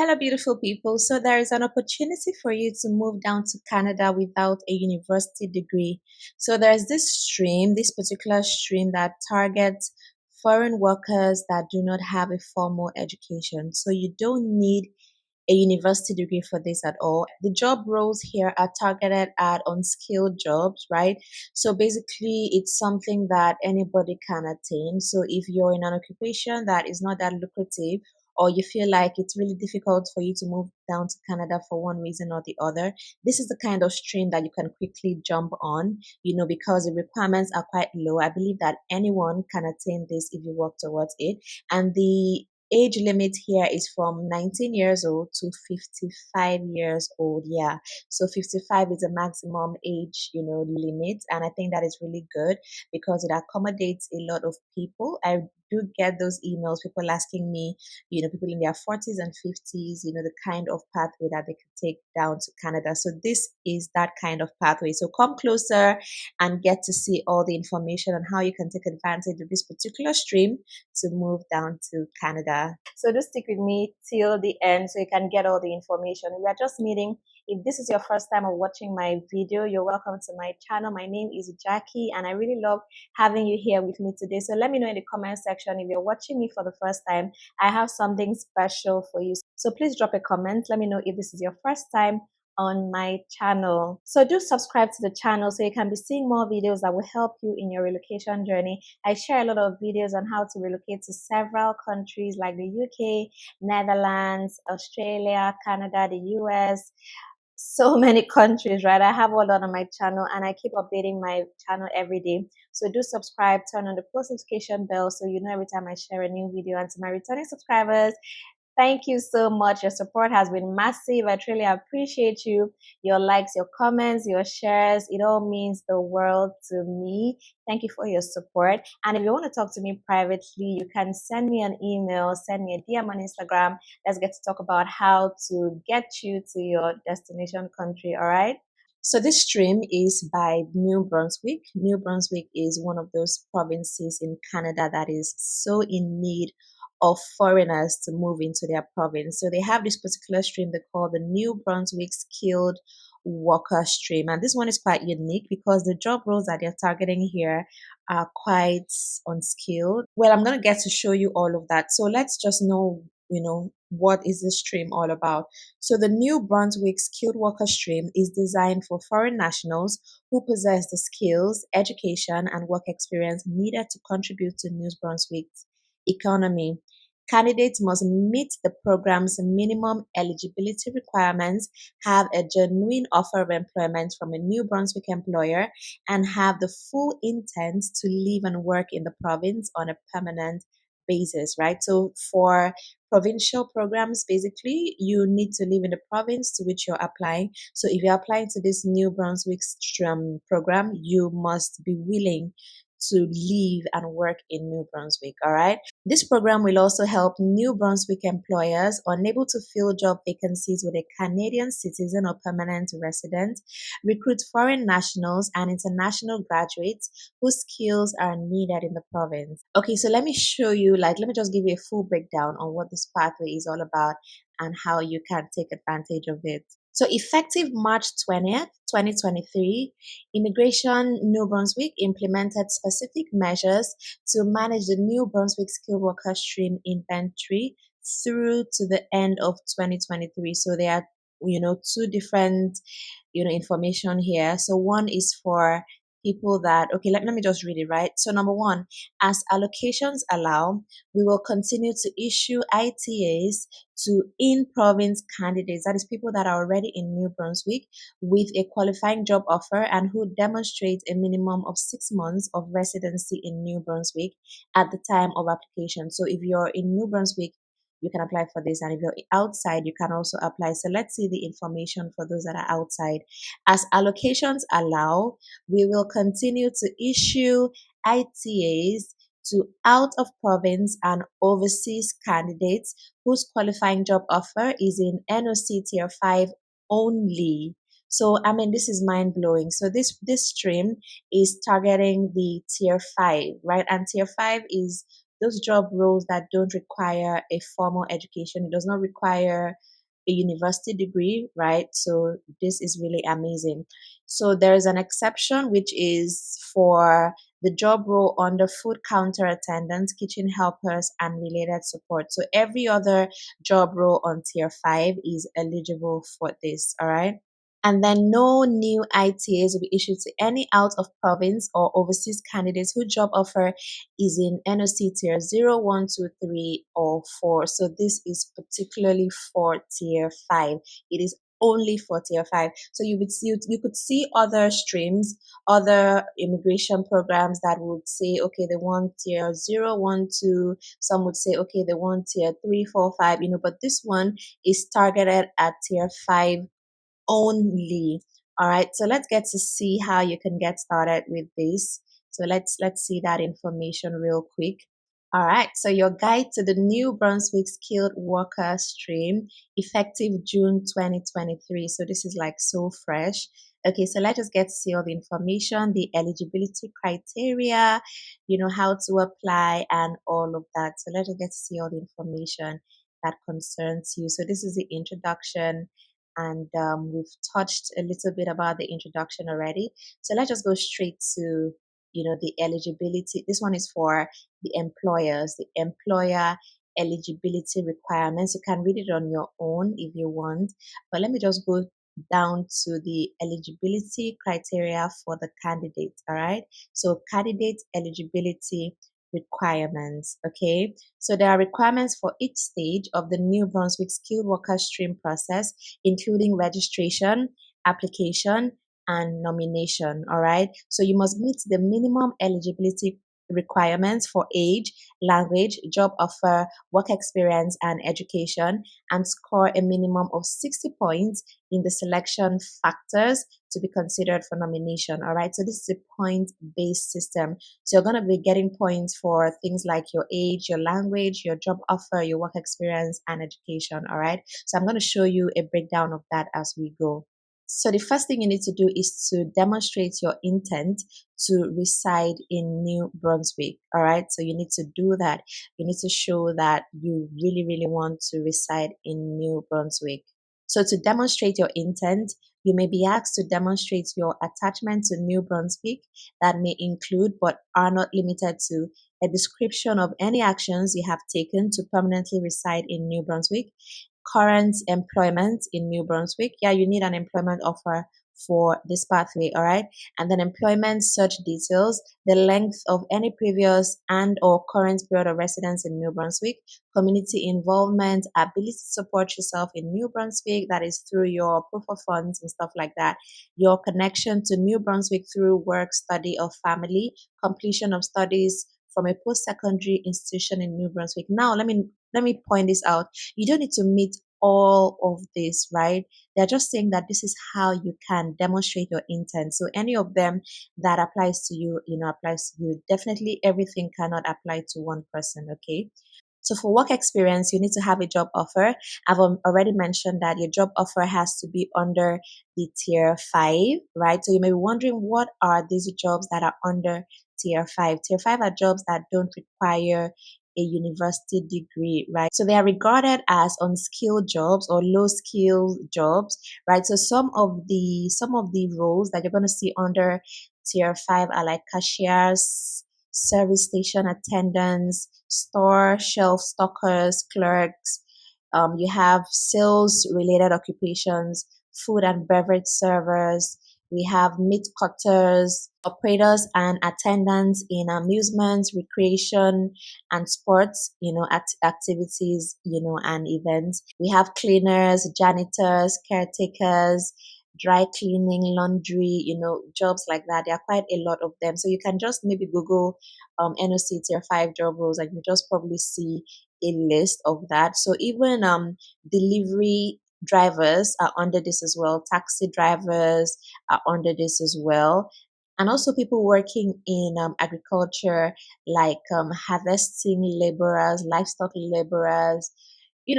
Hello, beautiful people. So, there is an opportunity for you to move down to Canada without a university degree. So, there's this particular stream that targets foreign workers that do not have a formal education. So, you don't need a university degree for this at all. The job roles here are targeted at unskilled jobs, right? So basically, it's something that anybody can attain. So if you're in an occupation that is not that lucrative, or you feel like it's really difficult for you to move down to Canada for one reason or the other, this is the kind of stream that you can quickly jump on, because the requirements are quite low. I believe that anyone can attain this if you work towards it. And the age limit here is from 19 years old to 55 years old. Yeah. So 55 is a maximum age, limit. And I think that is really good because it accommodates a lot of people. I do get those emails, people asking me, people in their 40s and 50s, the kind of pathway that they could take down to Canada. So this is that kind of pathway. So come closer and get to see all the information on how you can take advantage of this particular stream to move down to Canada. So just stick with me till the end so you can get all the information. We are just meeting. If this is your first time of watching my video, you're welcome to my channel. My name is Jackie and I really love having you here with me today. So let me know in the comment section if you're watching me for the first time. I have something special for you. So please drop a comment. Let me know if this is your first time on my channel. So do subscribe to the channel so you can be seeing more videos that will help you in your relocation journey. I share a lot of videos on how to relocate to several countries like the UK, Netherlands, Australia, Canada, the US, so many countries, right? I have all that on my channel and I keep updating my channel every day. So do subscribe, turn on the post notification bell so you know every time I share a new video. And to my returning subscribers, thank you so much. Your support has been massive. I truly appreciate you. Your likes, your comments, your shares, it all means the world to me. Thank you for your support. And if you want to talk to me privately, you can send me an email, send me a DM on Instagram. Let's get to talk about how to get you to your destination country, all right? So this stream is by New Brunswick. New Brunswick is one of those provinces in Canada that is so in need of foreigners to move into their province. So they have this particular stream they call the New Brunswick Skilled Worker Stream. And this one is quite unique because the job roles that they're targeting here are quite unskilled. Well, I'm going to get to show you all of that. So let's just know, what is this stream all about? So the New Brunswick Skilled Worker Stream is designed for foreign nationals who possess the skills, education, and work experience needed to contribute to New Brunswick's economy. Candidates must meet the program's minimum eligibility requirements, have a genuine offer of employment from a New Brunswick employer, and have the full intent to live and work in the province on a permanent basis, right? So for provincial programs, basically, you need to live in the province to which you're applying. So if you're applying to this New Brunswick program, you must be willing to live and work in New Brunswick, all right? This program will also help New Brunswick employers unable to fill job vacancies with a Canadian citizen or permanent resident, recruit foreign nationals and international graduates whose skills are needed in the province. Okay, so let me show you, let me just give you a full breakdown on what this pathway is all about and how you can take advantage of it. So effective March 20th, 2023, Immigration New Brunswick implemented specific measures to manage the New Brunswick skilled worker stream inventory through to the end of 2023. So there are, two different, information here. So one is for people that, okay, let me just read it, right? So number one, as allocations allow, we will continue to issue ITAs to in-province candidates, that is people that are already in New Brunswick with a qualifying job offer and who demonstrate a minimum of 6 months of residency in New Brunswick at the time of application. So if you're in New Brunswick, you can apply for this, and if you're outside, you can also apply. So let's see the information for those that are outside. As allocations allow, we will continue to issue ITAs to out of province and overseas candidates whose qualifying job offer is in NOC Tier 5 only. So, this is mind blowing. So this stream is targeting the Tier 5, right? And Tier 5 is those job roles that don't require a formal education. It does not require a university degree, right? So this is really amazing. So there is an exception, which is for the job role under food counter attendants, kitchen helpers, and related support. So every other job role on tier 5 is eligible for this, all right? And then no new ITAs will be issued to any out of province or overseas candidates whose job offer is in NOC tier 0, 1, 2, 3, or 4. So this is particularly for tier 5. It is only for tier 5. So you could see other streams, other immigration programs that would say, okay, they want tier 0, 1, 2. Some would say, okay, they want tier 3, 4, 5, but this one is targeted at tier 5 only. All right, so let's get to see how you can get started with this. So let's see that information real quick. All right, so your guide to the new Brunswick skilled worker stream, effective June 2023. So this is like so fresh. Okay, so let's just get to see all the information, the eligibility criteria, how to apply and all of that. So let's just get to see all the information that concerns you. So this is the introduction, and we've touched a little bit about the introduction already. So let's just go straight to the eligibility. This one is for the employers, the employer eligibility requirements. You can read it on your own if you want, but let me just go down to the eligibility criteria for the candidate. All right, so candidate eligibility requirements. Okay, so there are requirements for each stage of the new Brunswick skilled worker stream process, including registration, application, and nomination. All right, so you must meet the minimum eligibility requirements for age, language, job offer, work experience, and education, and score a minimum of 60 points in the selection factors to be considered for nomination. All right, so this is a point based system. So you're going to be getting points for things like your age, your language, your job offer, your work experience, and education. All right, so I'm going to show you a breakdown of that as we go. So the first thing you need to do is to demonstrate your intent to reside in New Brunswick. All right, so you need to do that. You need to show that you really, really want to reside in New Brunswick. So to demonstrate your intent, you may be asked to demonstrate your attachment to New Brunswick that may include, but are not limited to, a description of any actions you have taken to permanently reside in New Brunswick, current employment in New Brunswick. Yeah, you need an employment offer for this pathway, all right? And then employment search details, the length of any previous and or current period of residence in New Brunswick, community involvement, ability to support yourself in New Brunswick, that is through your proof of funds and stuff like that, your connection to New Brunswick through work, study, or family, completion of studies from a post-secondary institution in New Brunswick. Now, let me point this out. You don't need to meet all of this, right? They're just saying that this is how you can demonstrate your intent. So any of them that applies to you, applies to you. Definitely everything cannot apply to one person, okay? So for work experience, you need to have a job offer. I've already mentioned that your job offer has to be under the tier 5, right? So you may be wondering, what are these jobs that are under tier 5? Tier 5 are jobs that don't require a university degree, right? So they are regarded as unskilled jobs or low skill jobs, right? So some of the roles that you're going to see under tier 5 are like cashiers, service station attendants, store shelf stockers, clerks. You have sales related occupations, food and beverage servers. We have meat cutters, operators and attendants in amusements, recreation, and sports, activities, and events. We have cleaners, janitors, caretakers, dry cleaning, laundry, jobs like that. There are quite a lot of them. So you can just maybe Google NOC tier 5 job roles, and you just probably see a list of that. So even delivery drivers are under this as well. Taxi drivers are under this as well. And also people working in agriculture, like harvesting laborers, livestock laborers,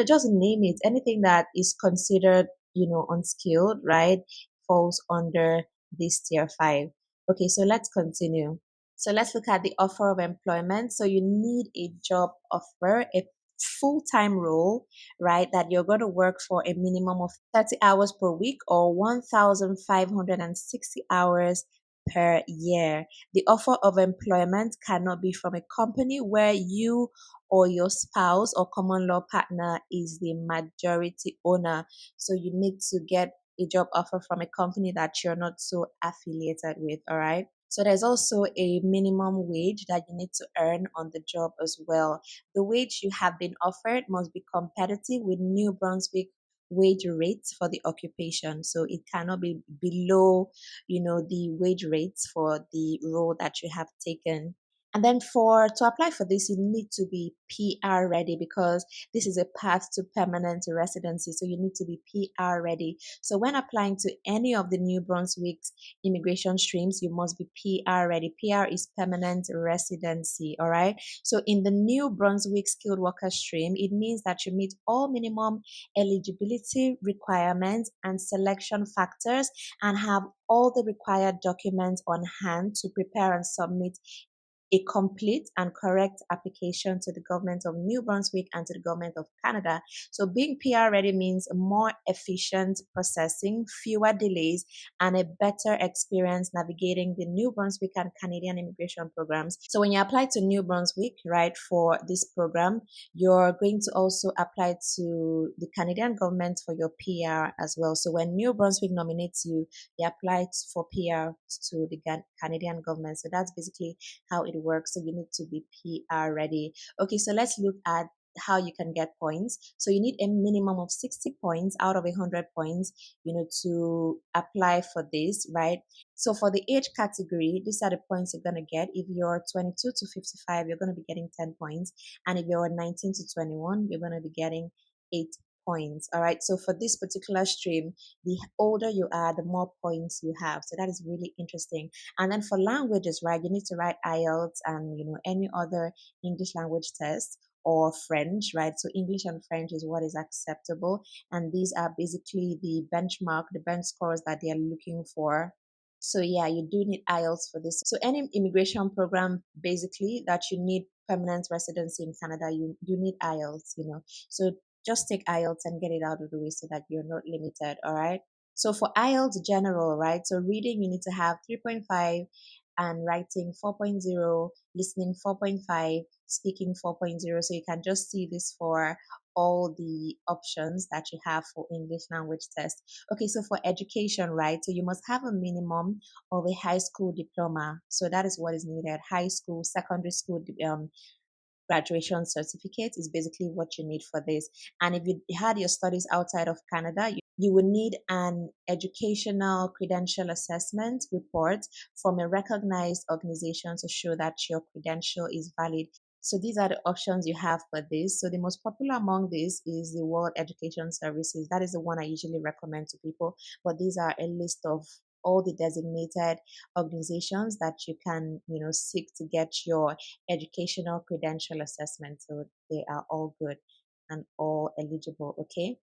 just name it. Anything that is considered, unskilled, right, falls under this tier 5. Okay, so let's continue. So let's look at the offer of employment. So you need a job offer, a full-time role, right? That you're going to work for a minimum of 30 hours per week or 1,560 hours per year. The offer of employment cannot be from a company where you or your spouse or common law partner is the majority owner. So you need to get a job offer from a company that you're not so affiliated with, all right? So there's also a minimum wage that you need to earn on the job as well. The wage you have been offered must be competitive with New Brunswick wage rates for the occupation. So it cannot be below, the wage rates for the role that you have taken. And then for to apply for this, you need to be PR ready because this is a path to permanent residency. So you need to be PR ready. So when applying to any of the New Brunswick's immigration streams, you must be PR ready. PR is permanent residency. All right. So in the New Brunswick skilled worker stream, it means that you meet all minimum eligibility requirements and selection factors and have all the required documents on hand to prepare and submit a complete and correct application to the government of New Brunswick and to the government of Canada. So being PR ready means more efficient processing, fewer delays, and a better experience navigating the New Brunswick and Canadian immigration programs. So when you apply to New Brunswick, right, for this program, you're going to also apply to the Canadian government for your PR as well. So when New Brunswick nominates you, they apply for PR to the Canadian government. So that's basically how it works. So you need to be PR ready. Okay, so let's look at how you can get points. So you need a minimum of 60 points out of 100 points, to apply for this, right? So for the age category, these are the points you're going to get. If you're 22 to 55, you're going to be getting 10 points. And if you're 19 to 21, you're going to be getting 8 points. All right. So for this particular stream, the older you are, the more points you have. So that is really interesting. And then for languages, right, you need to write IELTS and, any other English language test or French, right? So English and French is what is acceptable. And these are basically the benchmark, the bench scores that they are looking for. So yeah, you do need IELTS for this. So any immigration program basically that you need permanent residency in Canada, you need IELTS. So just take IELTS and get it out of the way so that you're not limited, all right? So for IELTS general, right? So reading, you need to have 3.5 and writing 4.0, listening 4.5, speaking 4.0. So you can just see this for all the options that you have for English language test. Okay, so for education, right? So you must have a minimum of a high school diploma. So that is what is needed. High school, secondary school graduation certificate is basically what you need for this. And if you had your studies outside of Canada, you will need an educational credential assessment report from a recognized organization to show that your credential is valid. So these are the options you have for this. So the most popular among these is the World Education Services. That is the one I usually recommend to people. But these are a list of all the designated organizations that you can, seek to get your educational credential assessment. So they are all good and all eligible. Okay.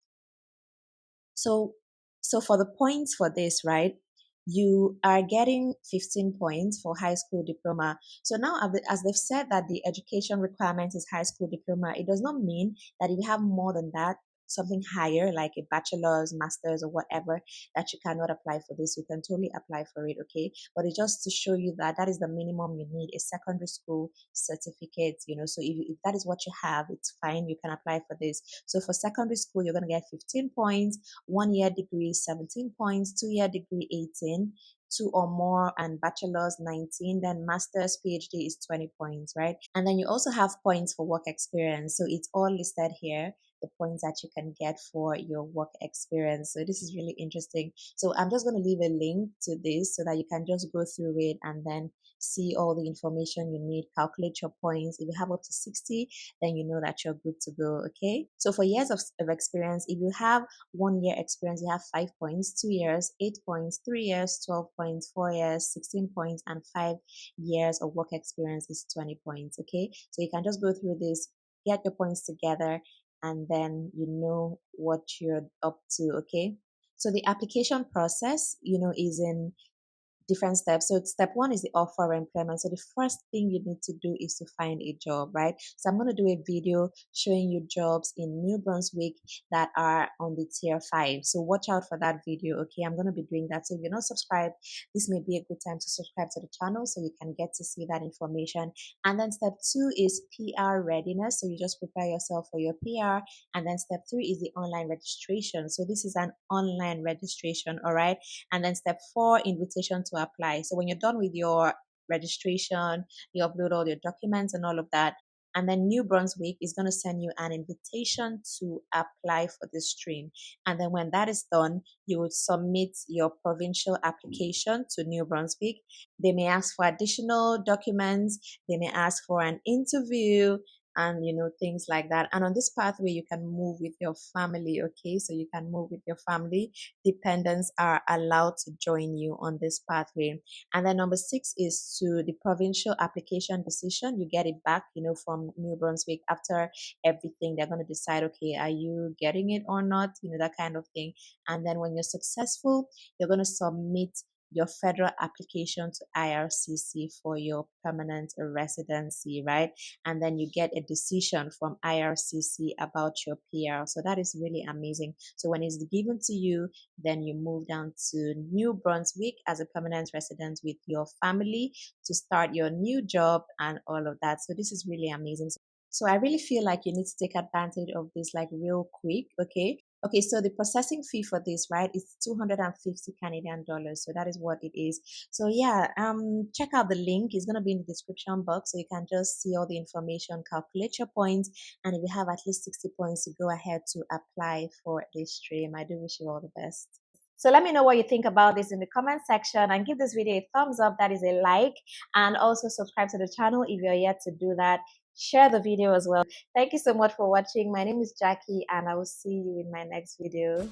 So, so for the points for this, right? You are getting 15 points for high school diploma. So now, as they've said that the education requirement is high school diploma, it does not mean that if you have more than that, something higher like a bachelor's, master's, or whatever, that you cannot apply for this. You can totally apply for it, okay? But it's just to show you that that is the minimum you need, a secondary school certificate, So if that is what you have, it's fine. You can apply for this. So for secondary school, you're going to get 15 points, 1 year degree, 17 points, 2 year degree, 18, two or more, and bachelor's 19, then master's PhD is 20 points, right? And then you also have points for work experience. So it's all listed here, the points that you can get for your work experience. So this is really interesting. So I'm just going to leave a link to this so that you can just go through it and then see all the information you need, calculate your points. If you have up to 60, then you know that you're good to go. Okay. So for years of experience, if you have 1 year experience, you have 5 points, 2 years, 8 points, 3 years, 12 points, 4 years, 16 points, and 5 years of work experience is 20 points. Okay. So you can just go through this, get your points together, and then you know what you're up to. Okay. So the application process, is in different steps. So step one is the offer of employment. So the first thing you need to do is to find a job, right? So I'm going to do a video showing you jobs in New Brunswick that are on the tier 5. So watch out for that video. Okay, I'm going to be doing that. So if you're not subscribed, this may be a good time to subscribe to the channel so you can get to see that information. And then step 2 is PR readiness. So you just prepare yourself for your PR. And then step 3 is the online registration. So this is an online registration, all right? And then step 4, invitation to apply. So when you're done with your registration, you upload all your documents and all of that. And then New Brunswick is going to send you an invitation to apply for this stream. And then when that is done, you would submit your provincial application to New Brunswick. They may ask for additional documents. They may ask for an interview and things like that. And on this pathway you can move with your family. Okay, so you can move with your family. Dependents are allowed to join you on this pathway. And then number 6 is to the provincial application decision. You get it back from New Brunswick. After everything, they're going to decide, okay, are you getting it or not, that kind of thing. And then when you're successful, you're going to submit your federal application to IRCC for your permanent residency, right? And then you get a decision from IRCC about your PR. So that is really amazing. So when it's given to you, then you move down to New Brunswick as a permanent resident with your family to start your new job and all of that. So this is really amazing. So I really feel like you need to take advantage of this like real quick, okay? Okay, so the processing fee for this, right, is 250 Canadian dollars. So that is what it is. So yeah, check out the link. It's gonna be in the description box, so you can just see all the information, calculate your points, and if you have at least 60 points, you go ahead to apply for this stream. I do wish you all the best. So let me know what you think about this in the comment section, and give this video a thumbs up, that is a like, and also subscribe to the channel if you're yet to do that. Share the video as well. Thank you so much for watching. My name is Jackie, and I will see you in my next video.